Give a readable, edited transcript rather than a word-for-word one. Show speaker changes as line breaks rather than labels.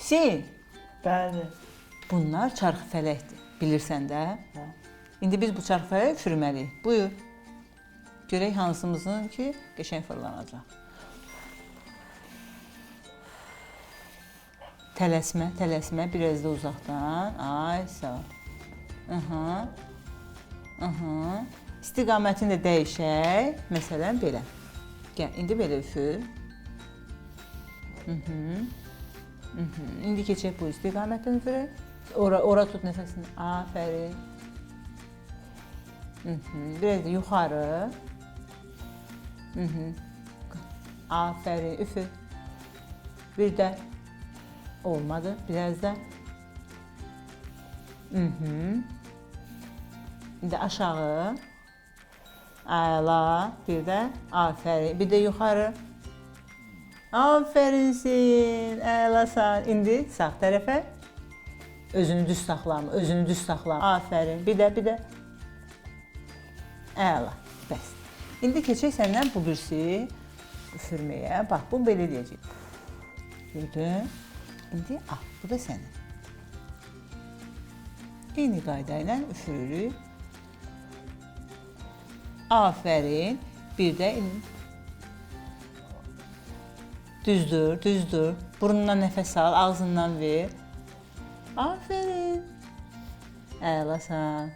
Hüseyin,
Bəli.
bunlar çarxıfələkdir. Bilirsən də?
Hə.
İndi biz bu çarxıfələyi üfürməliyik. Buyur. Görək hansımızın ki, qəşəng fırlanacaq. Tələsmə, tələsmə, biraz da uzaqdan. Ay, sağ ol. İstiqamətini də dəyişək. Məsələn, belə. Gəl, indi belə üfür. İndi keçək bu istiqamətdən üfürək. Ora tut nəfəsini. Afərin. Biraz da yuxarı. Afərin, üfür. Bir də. Olmadı, biraz da. İndi aşağı. Əla, bir də afərin. Bir də yuxarı. Afərinsin, əlasan. İndi sağ tərəfə. Özünü düz saxlama, özünü düz saxlama. Afərin, bir də. Əla, bəs. İndi keçək səndən bu birisi üfürməyə. Bax, bunu belə eləyəcək. Gördün? İndi al, bu da sənin. Eyni qayda ilə üfürürük. Afərin. Bir də düzdür, düzdür. Burnundan nəfəs al, ağzından ver. Afərin. Əlasan.